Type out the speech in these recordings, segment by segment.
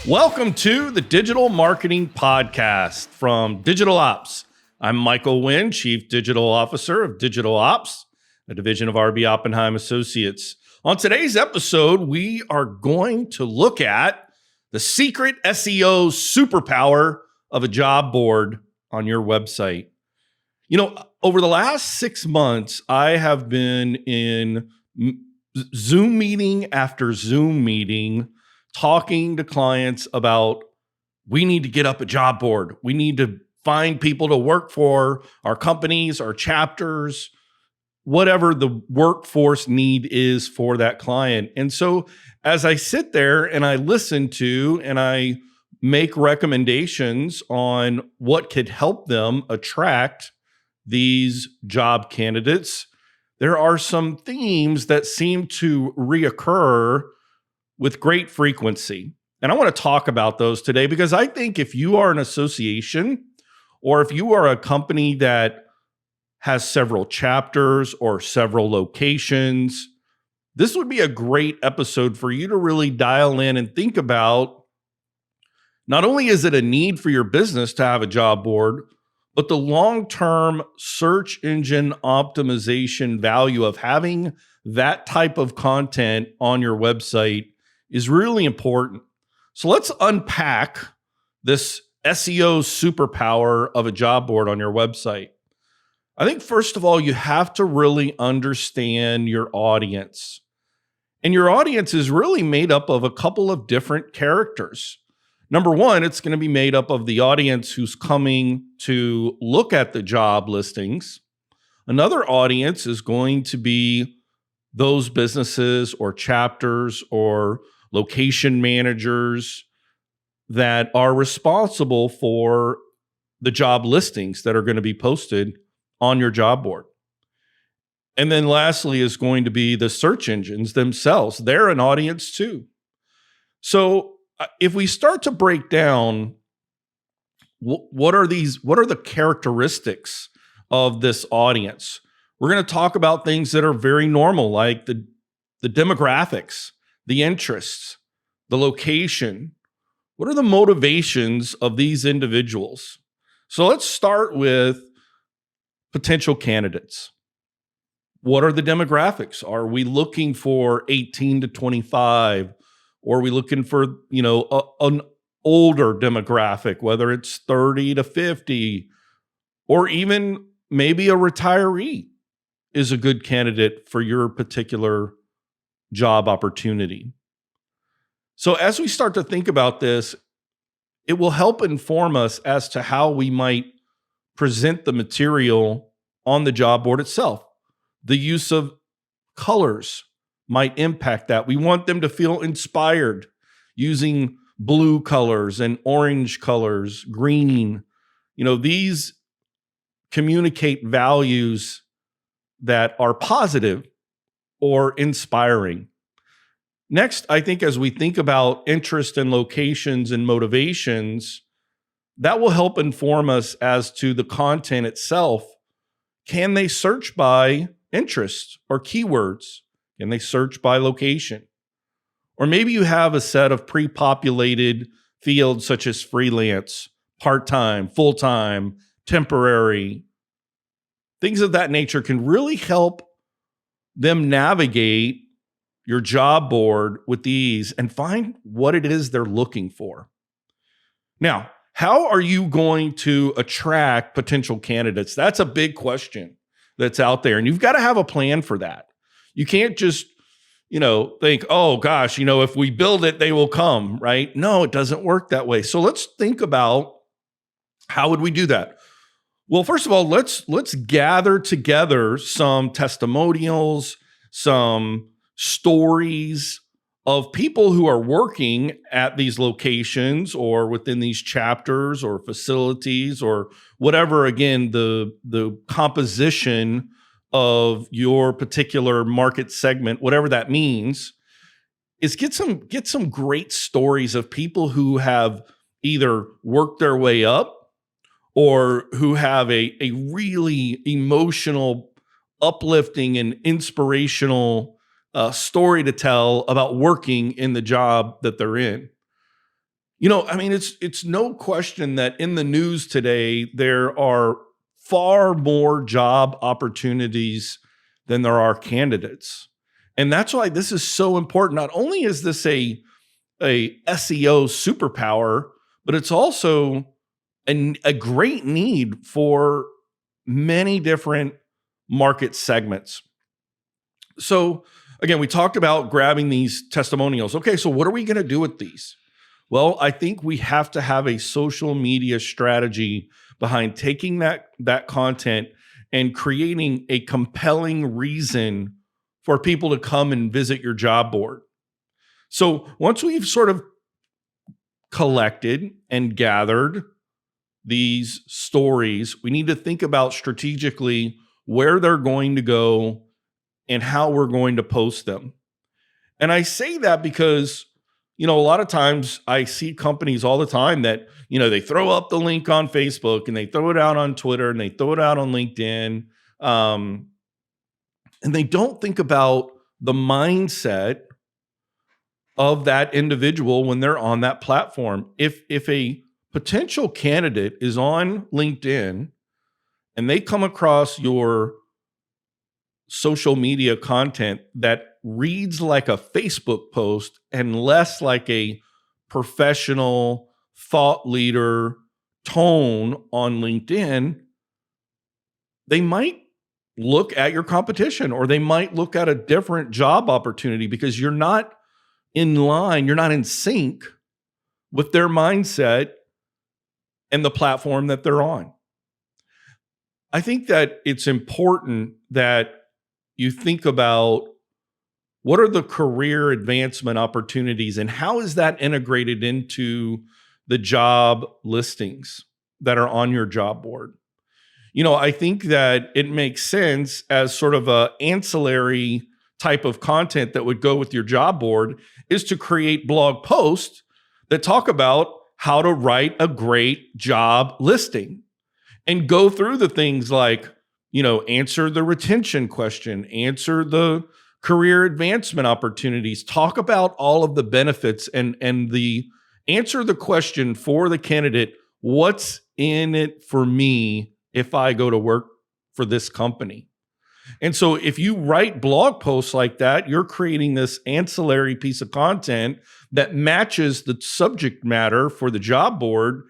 Welcome to the Digital Marketing Podcast from Digital Ops. I'm Michael Wynn, Chief Digital Officer of Digital Ops, a division of RB Oppenheim Associates. On today's episode, we are going to look at the secret SEO superpower of a job board on your website. You know, over the last 6 months, I have been in Zoom meeting after Zoom meeting talking to clients about we need to get up a job board. We need to find people to work for our companies, our chapters, whatever the workforce need is for that client. And so as I sit there and I listen to and I make recommendations on what could help them attract these job candidates, there are some themes that seem to reoccur with great frequency. And I want to talk about those today because I think if you are an association or if you are a company that has several chapters or several locations, this would be a great episode for you to really dial in and think about not only is it a need for your business to have a job board, but the long-term search engine optimization value of having that type of content on your website is really important. So let's unpack this SEO superpower of a job board on your website. I think first of all, you have to really understand your audience. And your audience is really made up of a couple of different characters. Number one, it's going to be made up of the audience who's coming to look at the job listings. Another audience is going to be those businesses or chapters or location managers that are responsible for the job listings that are going to be posted on your job board. And then lastly is going to be the search engines themselves. They're an audience too. So if we start to break down what are the characteristics of this audience, we're going to talk about things that are very normal, like the demographics, the interests, the location. What are the motivations of these individuals? So let's start with potential candidates. What are the demographics? Are we looking for 18 to 25? Or are we looking for, an older demographic, whether it's 30 to 50, or even maybe a retiree is a good candidate for your particular job opportunity. So as we start to think about this, it will help inform us as to how we might present the material on the job board itself. The use of colors might impact that. We want them to feel inspired using blue colors and orange colors, green. These communicate values that are positive or inspiring. Next, I think as we think about interest and locations and motivations, that will help inform us as to the content itself. Can they search by interest or keywords? Can they search by location? Or maybe you have a set of pre-populated fields such as freelance, part-time, full-time, temporary. Things of that nature can really help them navigate your job board with ease and find what it is they're looking for. Now, how are you going to attract potential candidates? That's a big question that's out there, and you've got to have a plan for that. You can't just, think, oh gosh, if we build it, they will come, right? No, it doesn't work that way. So let's think about how would we do that? Well, first of all, let's gather together some testimonials, some stories of people who are working at these locations or within these chapters or facilities or whatever, again, the composition of your particular market segment, whatever that means, is get some great stories of people who have either worked their way up or who have a really emotional, uplifting, and inspirational story to tell about working in the job that they're in. I mean, it's no question that in the news today, there are far more job opportunities than there are candidates. And that's why this is so important. Not only is this a SEO superpower, but it's also a great need for many different market segments. So again, we talked about grabbing these testimonials. Okay, so what are we going to do with these? Well, I think we have to have a social media strategy behind taking that content and creating a compelling reason for people to come and visit your job board. So once we've sort of collected and gathered these stories, we need to think about strategically where they're going to go and how we're going to post them. And I say that because, a lot of times I see companies all the time that, they throw up the link on Facebook and they throw it out on Twitter and they throw it out on LinkedIn. And they don't think about the mindset of that individual when they're on that platform. If a potential candidate is on LinkedIn and they come across your social media content that reads like a Facebook post and less like a professional thought leader tone on LinkedIn, they might look at your competition or they might look at a different job opportunity because you're not in line, you're not in sync with their mindset and the platform that they're on. I think that it's important that you think about what are the career advancement opportunities and how is that integrated into the job listings that are on your job board. I think that it makes sense as sort of a ancillary type of content that would go with your job board is to create blog posts that talk about how to write a great job listing and go through the things like, answer the retention question, answer the career advancement opportunities, talk about all of the benefits and answer the question for the candidate, what's in it for me if I go to work for this company? And so if you write blog posts like that, you're creating this ancillary piece of content that matches the subject matter for the job board.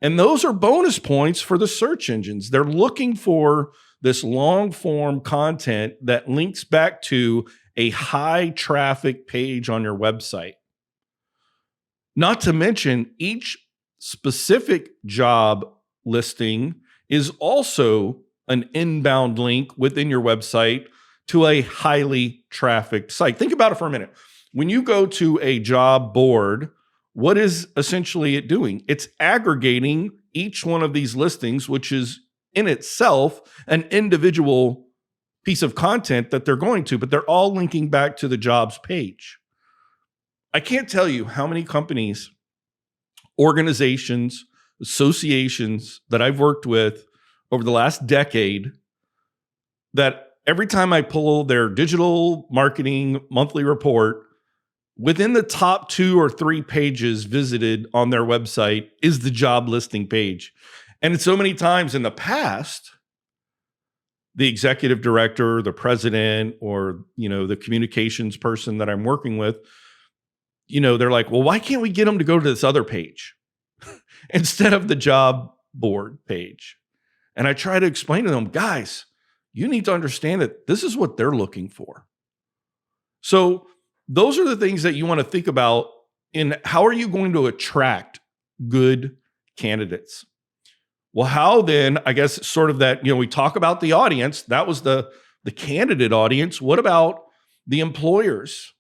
And those are bonus points for the search engines. They're looking for this long form content that links back to a high traffic page on your website. Not to mention, each specific job listing is also an inbound link within your website to a highly trafficked site. Think about it for a minute. When you go to a job board, what is essentially it doing? It's aggregating each one of these listings, which is in itself an individual piece of content that they're going to, but they're all linking back to the jobs page. I can't tell you how many companies, organizations, associations that I've worked with over the last decade that every time I pull their digital marketing monthly report, within the top 2 or 3 pages visited on their website is the job listing page. And so many times in the past, the executive director, the president, or the communications person that I'm working with, they're like, well, why can't we get them to go to this other page instead of the job board page? And I try to explain to them, guys, you need to understand that this is what they're looking for. So those are the things that you want to think about in how are you going to attract good candidates? Well, how then, I guess sort of that, we talk about the audience, that was the candidate audience. What about the employers,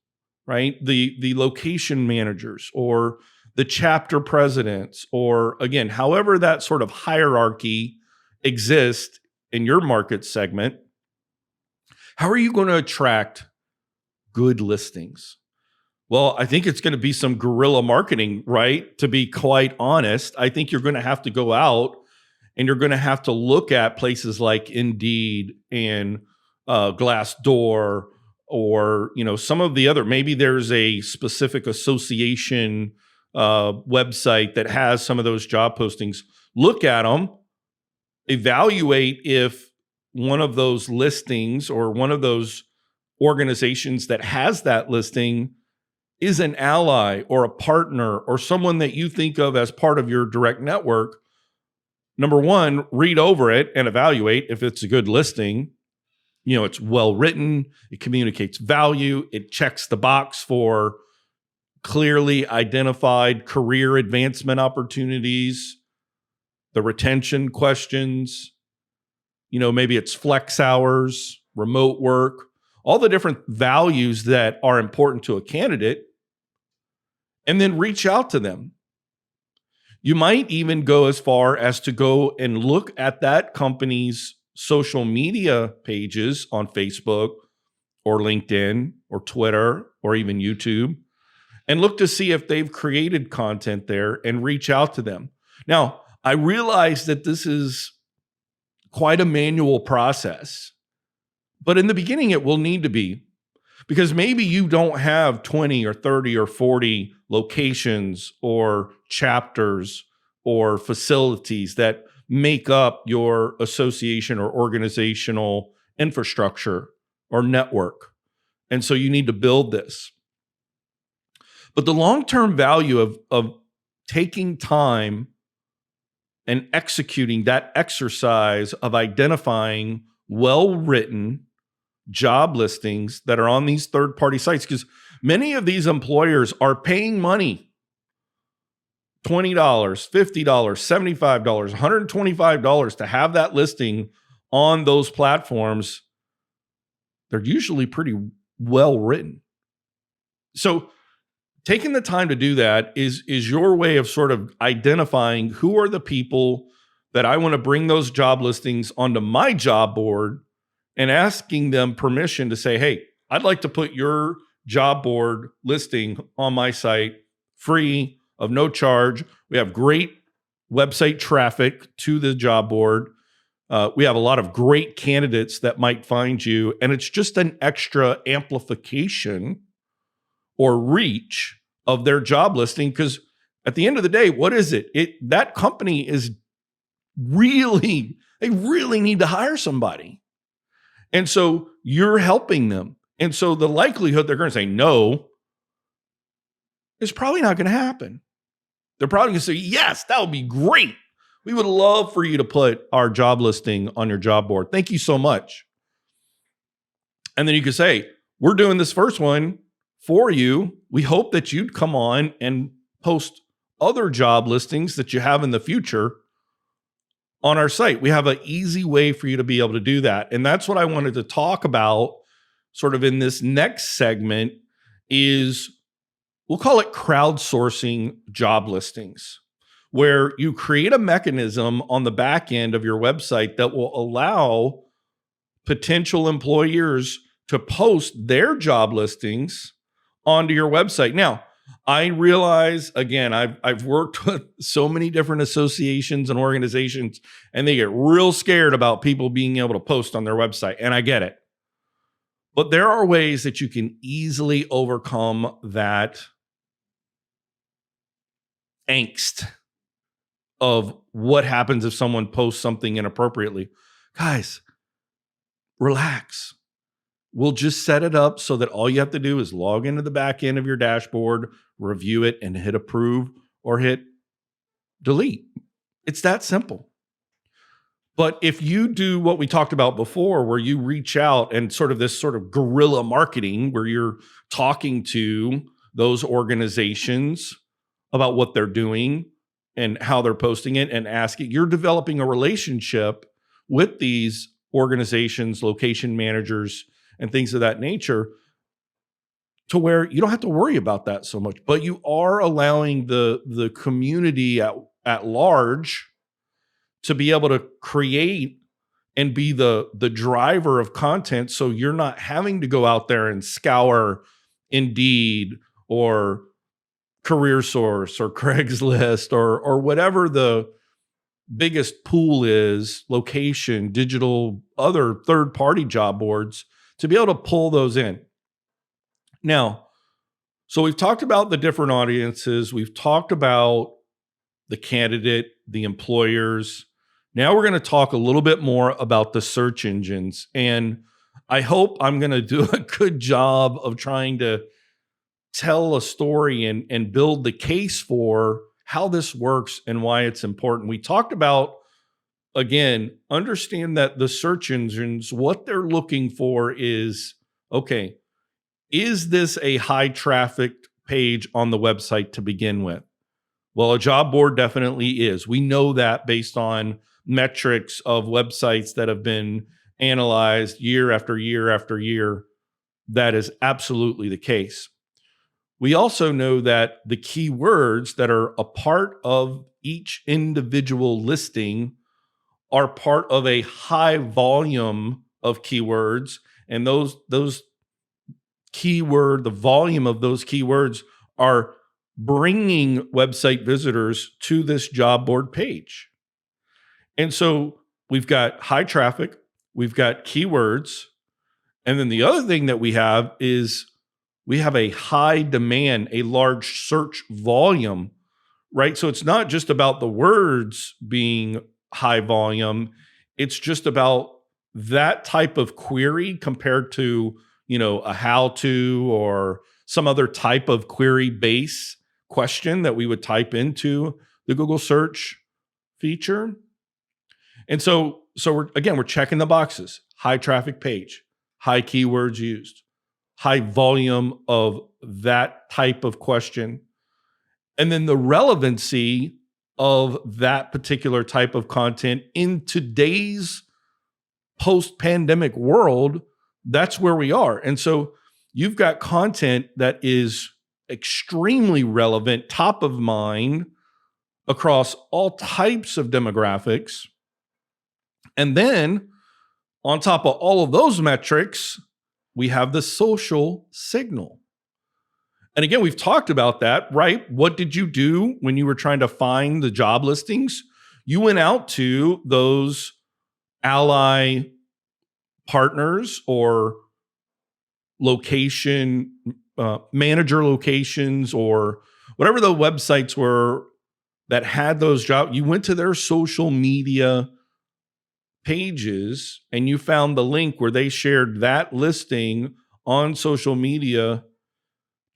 right? The location managers or the chapter presidents, or again, however that sort of hierarchy exists in your market segment. How are you going to attract good listings? Well, I think it's going to be some guerrilla marketing, right? To be quite honest, I think you're going to have to go out and you're going to have to look at places like Indeed and Glassdoor, or some of the other. Maybe there's a specific association website that has some of those job postings, look at them, evaluate if one of those listings or one of those organizations that has that listing is an ally or a partner or someone that you think of as part of your direct network. Number one, read over it and evaluate if it's a good listing. It's well written, it communicates value, it checks the box for clearly identified career advancement opportunities, the retention questions, maybe it's flex hours, remote work, all the different values that are important to a candidate, and then reach out to them. You might even go as far as to go and look at that company's social media pages on Facebook or LinkedIn or Twitter or even YouTube and look to see if they've created content there and reach out to them. Now, I realize that this is quite a manual process, but in the beginning it will need to be, because maybe you don't have 20 or 30 or 40 locations or chapters or facilities that make up your association or organizational infrastructure or network. And so you need to build this. But the long-term value of taking time and executing that exercise of identifying well-written job listings that are on these third-party sites, because many of these employers are paying money, $20, $50, $75, $125 to have that listing on those platforms. They're usually pretty well written. So taking the time to do that is your way of sort of identifying who are the people that I want to bring those job listings onto my job board and asking them permission to say, hey, I'd like to put your job board listing on my site free, of no charge. We have great website traffic to the job board. We have a lot of great candidates that might find you, and it's just an extra amplification or reach of their job listing, because at the end of the day, what is it? That company is they really need to hire somebody. And so you're helping them. And so the likelihood they're going to say no is probably not going to happen. They're probably going to say, yes, that would be great. We would love for you to put our job listing on your job board. Thank you so much. And then you could say, we're doing this first one for you. We hope that you'd come on and post other job listings that you have in the future on our site. We have an easy way for you to be able to do that. And that's what I wanted to talk about sort of in this next segment is, we'll call it crowdsourcing job listings, where you create a mechanism on the back end of your website that will allow potential employers to post their job listings onto your website. Now, I realize, again, I've worked with so many different associations and organizations, and they get real scared about people being able to post on their website, and I get it. But there are ways that you can easily overcome that angst of what happens if someone posts something inappropriately. Guys, relax. We'll just set it up so that all you have to do is log into the back end of your dashboard, review it, and hit approve or hit delete. It's that simple. But if you do what we talked about before, where you reach out and sort of this sort of guerrilla marketing, where you're talking to those organizations about what they're doing and how they're posting it and asking, you're developing a relationship with these organizations, location managers, and things of that nature, to where you don't have to worry about that so much, but you are allowing the community at large to be able to create and be the driver of content. So you're not having to go out there and scour Indeed or CareerSource or Craigslist or whatever the biggest pool is, location, digital, other third-party job boards, to be able to pull those in. Now, So we've talked about the different audiences. We've talked about the candidate, the employers. Now we're going to talk a little bit more about the search engines. And I hope I'm going to do a good job of trying to tell a story and build the case for how this works and why it's important. We talked about, again, understand that the search engines, what they're looking for is, okay, is this a high traffic page on the website to begin with? Well, a job board definitely is. We know that based on metrics of websites that have been analyzed year after year after year. That is absolutely the case. We also know that the keywords that are a part of each individual listing are part of a high volume of keywords, and the volume of those keywords are bringing website visitors to this job board page. And so we've got high traffic, we've got keywords, and then the other thing that we have is we have a high demand, a large search volume, right? So it's not just about the words being high volume, it's just about that type of query compared to, a how-to or some other type of query base question that we would type into the Google search feature. And so we're checking the boxes: high traffic page, high keywords used, high volume of that type of question. And then the relevancy of that particular type of content in today's post-pandemic world, that's where we are. And so you've got content that is extremely relevant, top of mind across all types of demographics. And then on top of all of those metrics, we have the social signal. And again, we've talked about that, right? What did you do when you were trying to find the job listings? You went out to those ally partners or location manager locations or whatever the websites were that had those jobs. You went to their social media pages and you found the link where they shared that listing on social media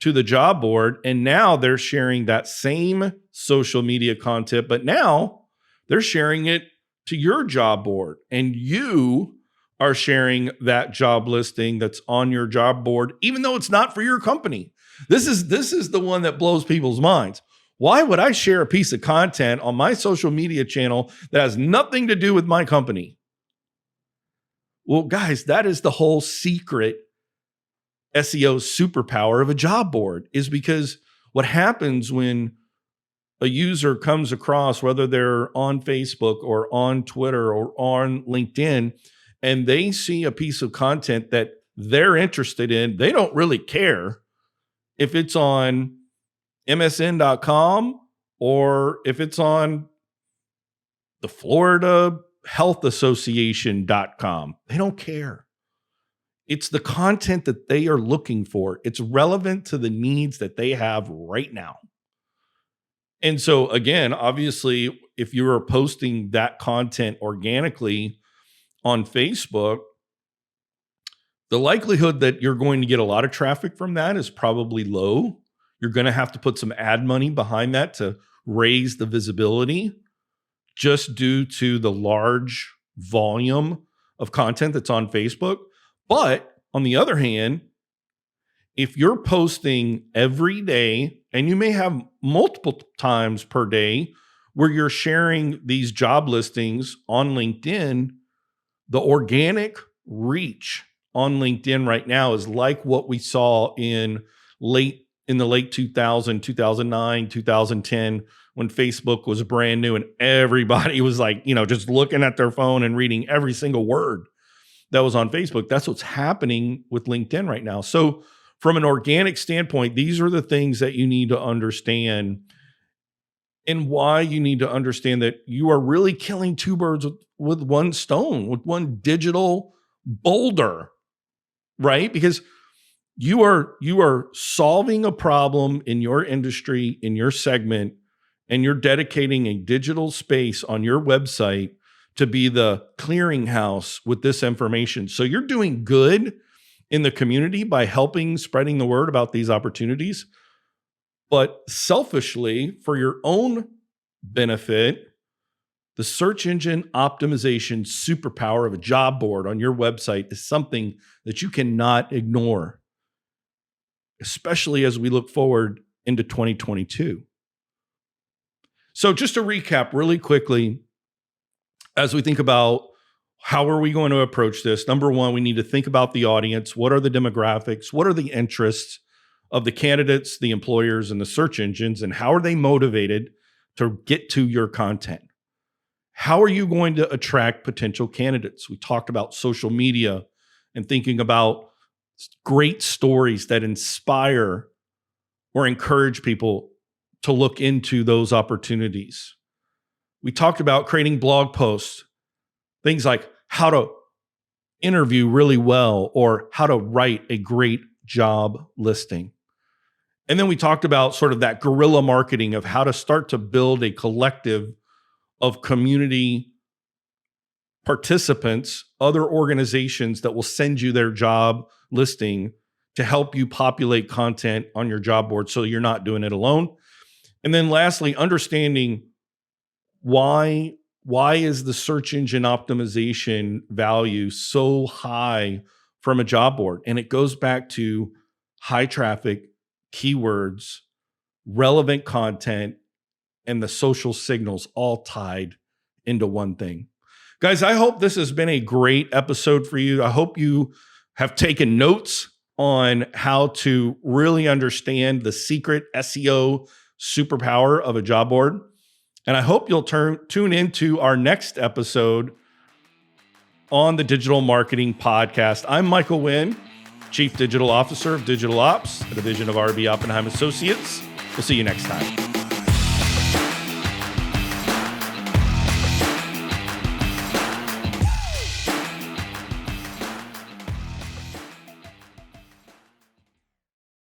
to the job board. And now they're sharing that same social media content, but now they're sharing it to your job board, and you are sharing that job listing that's on your job board, even though it's not for your company. This is the one that blows people's minds. Why would I share a piece of content on my social media channel that has nothing to do with my company? Well, guys, that is the whole secret SEO superpower of a job board, is because what happens when a user comes across, whether they're on Facebook or on Twitter or on LinkedIn, and they see a piece of content that they're interested in, they don't really care if it's on MSN.com or if it's on the Florida Health Association.com. They don't care. It's the content that they are looking for. It's relevant to the needs that they have right now. And so again, obviously, if you are posting that content organically on Facebook, the likelihood that you're going to get a lot of traffic from that is probably low. You're going to have to put some ad money behind that to raise the visibility, just due to the large volume of content that's on Facebook. But on the other hand, if you're posting every day, and you may have multiple times per day where you're sharing these job listings on LinkedIn, the organic reach on LinkedIn right now is like what we saw in the late 2009, 2010, when Facebook was brand new and everybody was like, just looking at their phone and reading every single word that was on Facebook. That's what's happening with LinkedIn right now. So from an organic standpoint, these are the things that you need to understand, and why you need to understand that you are really killing two birds with one stone, with one digital boulder, right? Because You are solving a problem in your industry, in your segment, and you're dedicating a digital space on your website to be the clearinghouse with this information. So you're doing good in the community by helping spreading the word about these opportunities. But selfishly, for your own benefit, the search engine optimization superpower of a job board on your website is something that you cannot ignore, especially as we look forward into 2022. So just to recap really quickly, as we think about how are we going to approach this, number one, we need to think about the audience. What are the demographics? What are the interests of the candidates, the employers, and the search engines? And how are they motivated to get to your content? How are you going to attract potential candidates? We talked about social media and thinking about great stories that inspire or encourage people to look into those opportunities. We talked about creating blog posts, things like how to interview really well or how to write a great job listing. And then we talked about sort of that guerrilla marketing of how to start to build a collective of community participants, other organizations that will send you their job listing to help you populate content on your job board so you're not doing it alone. And then lastly, understanding why is the search engine optimization value so high from a job board? And it goes back to high traffic, keywords, relevant content, and the social signals all tied into one thing. Guys, I hope this has been a great episode for you. I hope you have taken notes on how to really understand the secret SEO superpower of a job board. And I hope you'll tune into our next episode on the Digital Marketing Podcast. I'm Michael Wynn, Chief Digital Officer of Digital Ops, a division of RB Oppenheim Associates. We'll see you next time.